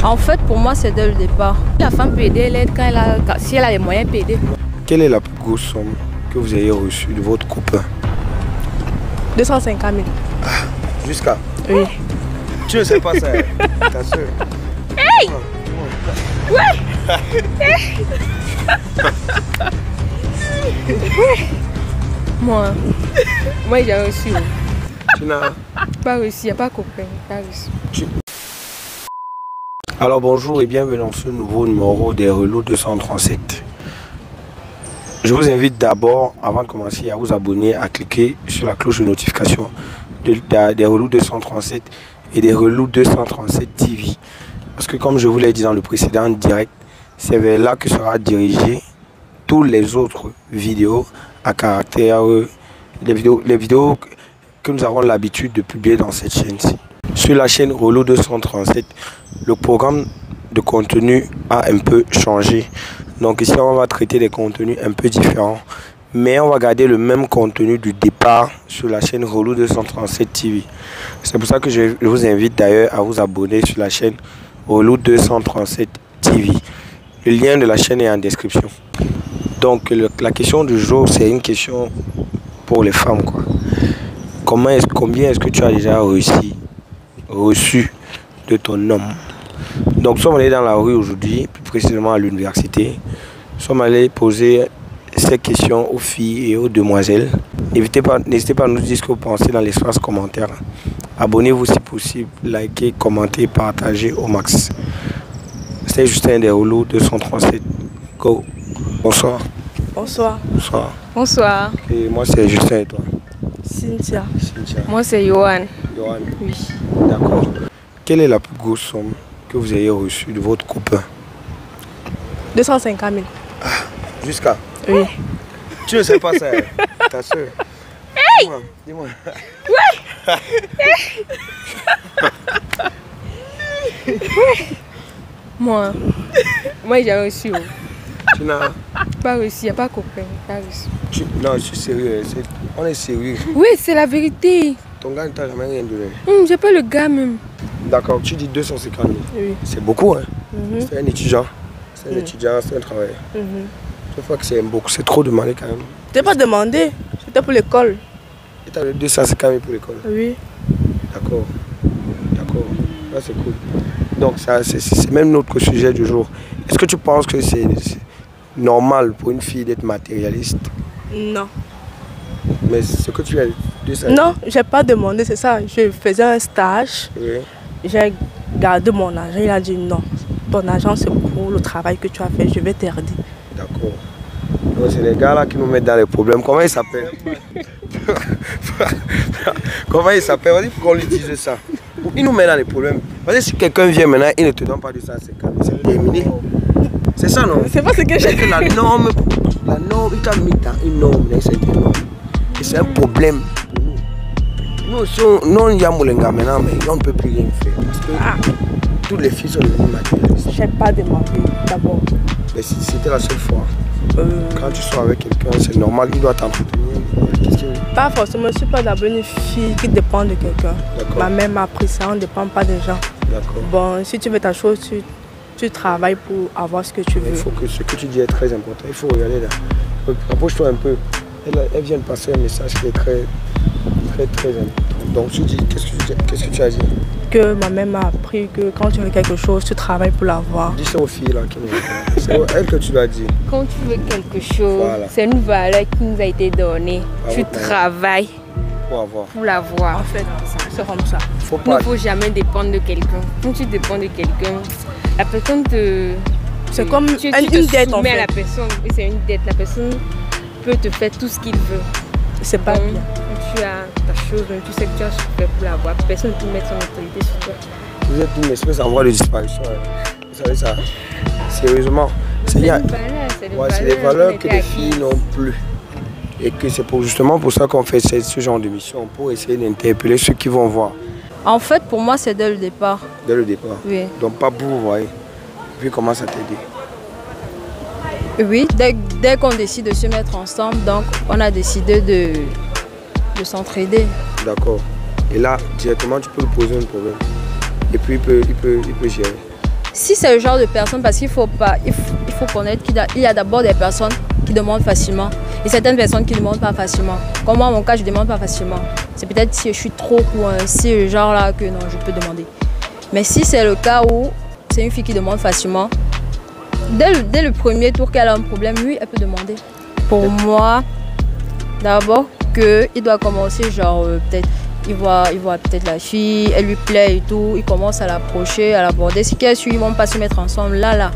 En fait, pour moi, c'est dès le départ. La femme peut aider, elle aide si elle a les moyens, peut aider. Quelle est la plus grosse somme que vous ayez reçue de votre copain? 250 000. Ah, jusqu'à? Oui. Tu ne sais pas ça, ta soeur. Hey! Ouais! Moi, j'ai reçu. Tu n'as pas reçu, il n'y a pas copain, pas reçu. Alors bonjour et bienvenue dans ce nouveau numéro des Relous 237. Je vous invite d'abord, avant de commencer, à vous abonner, à cliquer sur la cloche de notification des Relous 237 et des Relous 237 TV. Parce que comme je vous l'ai dit dans le précédent direct, c'est vers là que sera dirigé toutes les autres vidéos à caractère, les vidéos que nous avons l'habitude de publier dans cette chaîne-ci. Sur la chaîne Relous 237, le programme de contenu a un peu changé. Donc ici, on va traiter des contenus un peu différents. Mais on va garder le même contenu du départ sur la chaîne Relous 237 TV. C'est pour ça que je vous invite d'ailleurs à vous abonner sur la chaîne Relous 237 TV. Le lien de la chaîne est en description. Donc la question du jour, c'est une question pour les femmes, quoi. Combien est-ce que tu as déjà reçu de ton homme? Donc nous sommes allés dans la rue aujourd'hui, plus précisément à l'université. Nous sommes allés poser ces questions aux filles et aux demoiselles. N'hésitez pas à nous dire ce que vous pensez dans l'espace commentaire. Abonnez-vous si possible, likez, commentez, partagez au max. C'est Justin des Relous 237. Go. Bonsoir. Bonsoir. Bonsoir. Bonsoir. Et moi c'est Justin et toi? Cynthia. Cynthia. Moi, c'est Johan. Johan. Oui. D'accord. Quelle est la plus grosse somme que vous ayez reçue de votre copain? 250 000. Ah, jusqu'à? Oui. Tu ne sais pas ça, ta soeur. Hey! Dis-moi. Ouais! Moi, j'ai reçu. Tu n'as pas reçu, il n'y a pas copain, pas reçu. Non, je suis sérieux. On est sérieux. Oui, c'est la vérité. Ton gars ne t'a jamais rien donné. J'ai pas le gars même. D'accord, tu dis 250 000. Oui. C'est beaucoup, hein? Mm-hmm. C'est un étudiant. C'est un étudiant, c'est un travailleur. Je crois que c'est beaucoup, c'est trop demandé quand même. Je t'ai pas demandé, c'était pour l'école. Et tu as 250 000 pour l'école? Oui. D'accord. D'accord. Là, c'est cool. Donc, c'est même notre sujet du jour. Est-ce que tu penses que c'est normal pour une fille d'être matérialiste? Non. Mais ce que tu as dit, ça... Non, j'ai pas demandé, c'est ça. Je faisais un stage. Oui. J'ai gardé mon argent. Il a dit non. Ton argent, c'est pour le travail que tu as fait. Je vais t'aider. D'accord. Donc c'est les gars là qui nous mettent dans les problèmes. Comment il s'appelle? Comment il s'appelle? Vas-y, pourquoi on lui dise ça? Il nous met dans les problèmes. Vas-y, si quelqu'un vient maintenant, il ne te donne pas de ça, c'est terminé. C'est ça, non? C'est pas ce que j'ai. Que la norme, il t'a mis dans une norme, c'est énorme. Et c'est un problème pour nous. Nous, si on y a Moulenga maintenant, mais on ne peut plus rien faire. Parce que toutes les filles sont devenues matérialistes. J'ai pas demandé d'abord. Mais c'était la seule fois. Quand tu sors avec quelqu'un, c'est normal, il doit t'entretenir. Pas forcément, je ne suis pas d'abord une fille qui dépend de quelqu'un. Ma mère m'a appris ça, on ne dépend pas des gens. Bon, si tu veux ta chose, tu travailles pour avoir ce que tu veux. Il faut que ce que tu dis est très important. Il faut regarder là. Approche-toi un peu. Elle vient de passer un message qui est très important. Donc tu dis, qu'est-ce que tu as dit? Que ma mère m'a appris que quand tu veux quelque chose, tu travailles pour l'avoir. Dis ça aux filles là qui nous regardent. C'est elle que tu dois dire. Quand tu veux quelque chose, c'est une valeur qui nous a été donnée. Tu travailles pour l'avoir. En fait, c'est comme ça. Il ne faut jamais dépendre de quelqu'un. Quand tu dépends de quelqu'un, la personne te... C'est comme une dette en fait. À la personne, oui, c'est une dette. La personne peut te faire tout ce qu'il veut. C'est pas bien. Tu as ta chose, tu sais que tu as souffert pour l'avoir. Personne ne peut mettre son autorité sur toi. Vous êtes une espèce en voie de disparition. Vous savez ça? Sérieusement. C'est des valeurs que les filles n'ont plus. Et que c'est justement pour ça qu'on fait ce genre de mission, pour essayer d'interpeller ceux qui vont voir. En fait, pour moi, c'est dès le départ. Dès le départ? Oui. Donc pas pour vous, voyez. Puis comment ça t'aider? Oui, dès qu'on décide de se mettre ensemble, donc on a décidé de s'entraider. D'accord. Et là, directement, tu peux lui poser un problème. Et puis il peut gérer. Si c'est le genre de personne, parce qu'il faut connaître qu'il y a d'abord des personnes qui demandent facilement et certaines personnes qui ne demandent pas facilement. Comme moi, en mon cas, je ne demande pas facilement. C'est peut-être si je suis trop coincée, le genre là, que non, je peux demander. Mais si c'est le cas où c'est une fille qui demande facilement, dès le premier tour qu'elle a un problème, oui, elle peut demander. Pour moi, d'abord, qu'il doit commencer, genre, peut-être, il voit peut-être la fille, elle lui plaît et tout, il commence à l'approcher, à l'aborder. Si qu'elle suit, ils ne vont pas se mettre ensemble, là.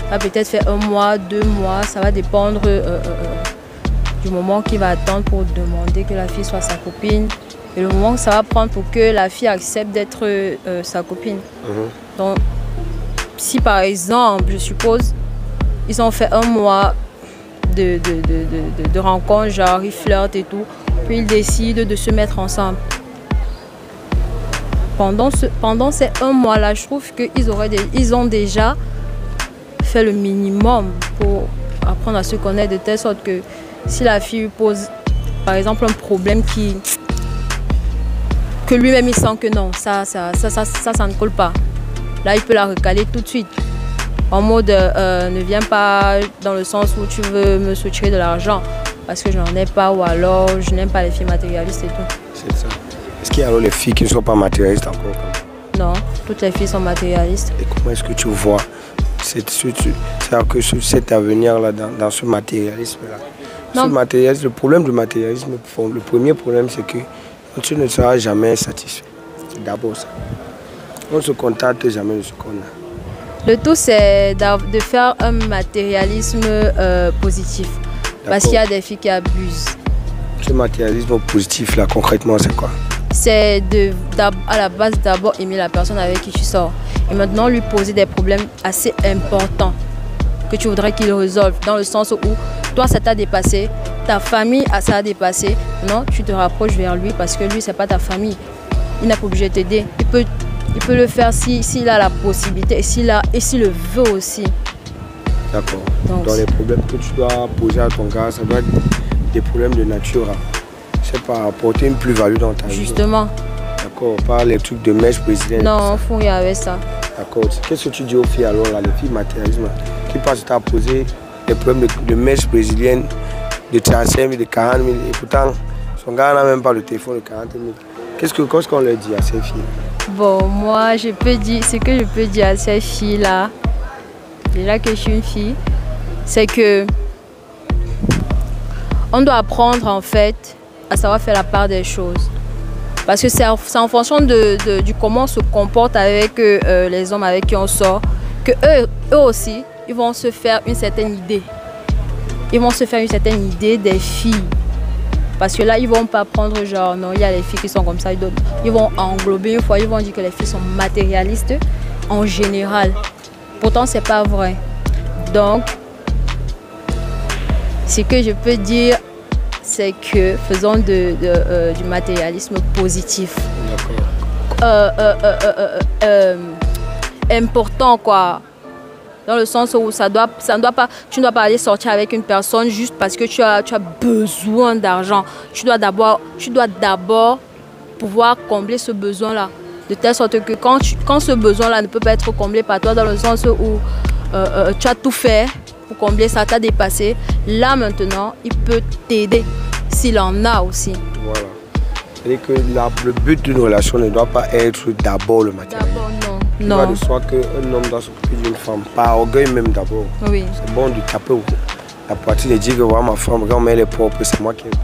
Ça va peut-être faire 1 mois, 2 mois, ça va dépendre du moment qu'il va attendre pour demander que la fille soit sa copine. Et le moment que ça va prendre pour que la fille accepte d'être sa copine. Donc, si par exemple, je suppose, ils ont fait 1 mois de rencontre, genre ils flirtent et tout, puis ils décident de se mettre ensemble. Pendant ces 1 mois-là, je trouve qu'ils ont déjà fait le minimum pour apprendre à se connaître de telle sorte que si la fille lui pose, par exemple, un problème que lui-même il sent que non, ça ne colle pas. Là, il peut la recaler tout de suite. En mode, ne viens pas dans le sens où tu veux me soutirer de l'argent parce que je n'en ai pas ou alors je n'aime pas les filles matérialistes et tout. C'est ça. Est-ce qu'il y a alors les filles qui ne sont pas matérialistes encore? Non, toutes les filles sont matérialistes. Et comment est-ce que tu vois cet avenir-là dans ce matérialisme-là? Le problème du matérialisme, le premier problème, c'est que tu ne seras jamais satisfait. C'est d'abord ça. On ne se contente jamais de ce qu'on a. Le tout, c'est de faire un matérialisme positif. Parce qu'il y a des filles qui abusent. Ce matérialisme positif, là, concrètement, c'est quoi? C'est à la base d'abord aimer la personne avec qui tu sors. Et maintenant, lui poser des problèmes assez importants que tu voudrais qu'il résolve. Dans le sens où toi, ça t'a dépassé, ta famille, ça a dépassé. Non, tu te rapproches vers lui parce que lui, c'est pas ta famille. Il n'a pas obligé de t'aider. Il peut le faire s'il a la possibilité et s'il le veut aussi. D'accord. Dans les problèmes que tu dois poser à ton gars, ça doit être des problèmes de nature. C'est pas apporter une plus-value dans ta vie. Justement. D'accord, pas les trucs de mèche brésilienne. Non, faut y avoir ça. D'accord. Qu'est-ce que tu dis aux filles alors, là, les filles matérialisme, qui passent à poser des problèmes de mèche brésilienne, de 35 000, de 40 000, et pourtant, son gars n'a même pas le téléphone de 40 000. Qu'est-ce qu'on leur dit à ces filles? Bon, moi, ce que je peux dire à ces filles-là, déjà que je suis une fille, c'est que on doit apprendre en fait à savoir faire la part des choses. Parce que c'est en fonction du comment on se comporte avec les hommes avec qui on sort, que eux aussi, ils vont se faire une certaine idée. Ils vont se faire une certaine idée des filles. Parce que là, ils ne vont pas prendre genre, non, il y a les filles qui sont comme ça, ils vont englober une fois, ils vont dire que les filles sont matérialistes en général. Pourtant, ce n'est pas vrai. Donc, ce que je peux dire, c'est que faisons du matérialisme positif. Important, quoi. Dans le sens où tu ne dois pas aller sortir avec une personne juste parce que tu as besoin d'argent. Tu dois d'abord pouvoir combler ce besoin-là. De telle sorte que quand ce besoin-là ne peut pas être comblé par toi, dans le sens où tu as tout fait pour combler ça, t'as dépassé. Là maintenant, il peut t'aider s'il en a aussi. Voilà. C'est-à-dire que le but d'une relation ne doit pas être d'abord le matériel. D'abord non. Il va de soi qu'un homme doit s'occuper d'une femme, par orgueil même d'abord. Oui. C'est bon de taper la poitrine et dire que voilà ma femme, quand elle est propre, c'est moi qui ai pris.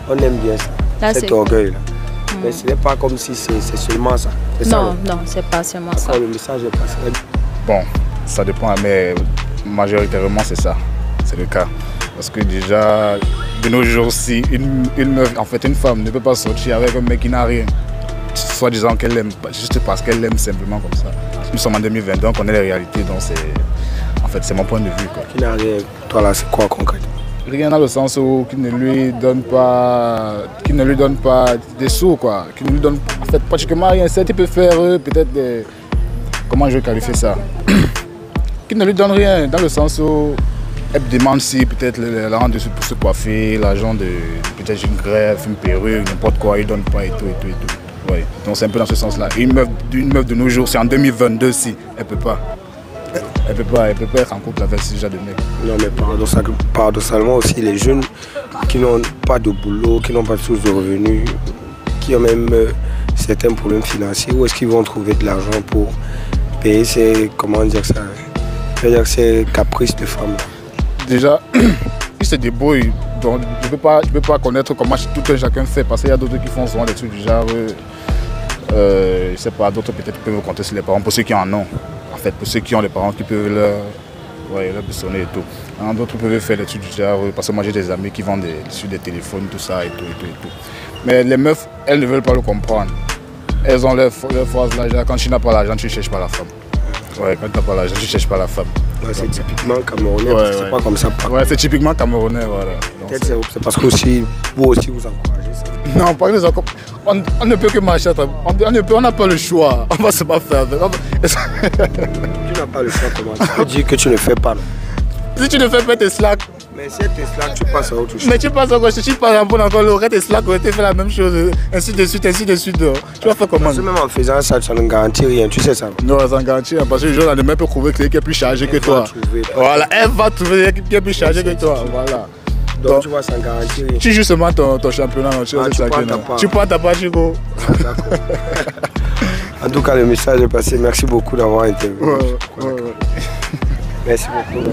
On aime bien ça, là, cet orgueil-là. Mais ce n'est pas comme si c'est seulement ça. Non, c'est pas seulement ça. Le message est passé. Bon, ça dépend, mais majoritairement c'est ça, c'est le cas. Parce que déjà, de nos jours, si une femme ne peut pas sortir avec un mec qui n'a rien, soit disant qu'elle aime, juste parce qu'elle l'aime simplement comme ça. Nous sommes en 2022, on connaît les réalités, donc c'est mon point de vue. Quoi. Qui n'a rien, toi là, c'est quoi concrètement? Rien dans le sens où qui ne lui donne pas des sous, quoi. Qui ne lui donne en fait pratiquement rien. Certes, il peut faire peut-être des... Comment je vais qualifier ça? Qui ne lui donne rien, dans le sens où elle demande si peut-être l'argent pour se coiffer, l'argent de peut-être une greffe, une perruque, n'importe quoi, il ne donne pas et tout. Ouais. Donc c'est un peu dans ce sens-là. Une meuf de nos jours, c'est en 2022 si elle ne peut pas. Elle peut pas être en couple avec ce genre de mec. Non, mais paradoxalement aussi, les jeunes qui n'ont pas de boulot, qui n'ont pas de source de revenus, qui ont même certains problèmes financiers, où est-ce qu'ils vont trouver de l'argent pour payer ces, comment dire ça, ces caprices de femmes? Déjà, ils se débrouillent. Donc, je peux pas connaître comment tout un chacun fait, parce qu'il y a d'autres qui font souvent des trucs du genre, je sais pas, d'autres peut-être peuvent compter sur les parents, pour ceux qui en ont. En fait, pour ceux qui ont les parents qui peuvent leur besonner et tout. Hein, d'autres peuvent faire des trucs du genre, parce que moi j'ai des amis qui vendent sur des téléphones, tout ça et tout. Mais les meufs, elles ne veulent pas le comprendre. Elles ont leur phrase là, genre, quand tu n'as pas l'argent, tu ne cherches pas la femme. Ouais, quand tu n'as pas l'argent, tu ne cherches pas la femme. Ouais, c'est typiquement camerounais, c'est pas comme ça. Ouais, c'est typiquement camerounais, voilà. Peut-être c'est parce que aussi, vous aussi vous encouragez ça. Non, pas que on ne peut que marcher. On n'a pas le choix. On va se pas faire. Tu n'as pas le choix, comment? Tu peux dire que tu ne fais pas. Non? Si tu ne fais pas tes slacks. Mais si tes slacks, tu passes à autre chose. Mais tu passes à autre chose. Tu passes encore le reste tes slacks, tu fais la même chose. Ainsi de suite. Tu vas faire comment? Parce que même en faisant ça, ça ne garantit rien. Tu sais ça? Non, ça ne garantit rien. Parce que le jour, elle peut trouver quelqu'un qui est plus chargé que toi. Voilà, elle va trouver quelqu'un qui est plus chargé que toi. Voilà. Donc tu vois, ça ne garantit rien. Tu joues seulement ton championnat. Tu prends ta part, tu go. D'accord. En tout cas, le message est passé. Merci beaucoup d'avoir interviewé. Ouais. Merci beaucoup.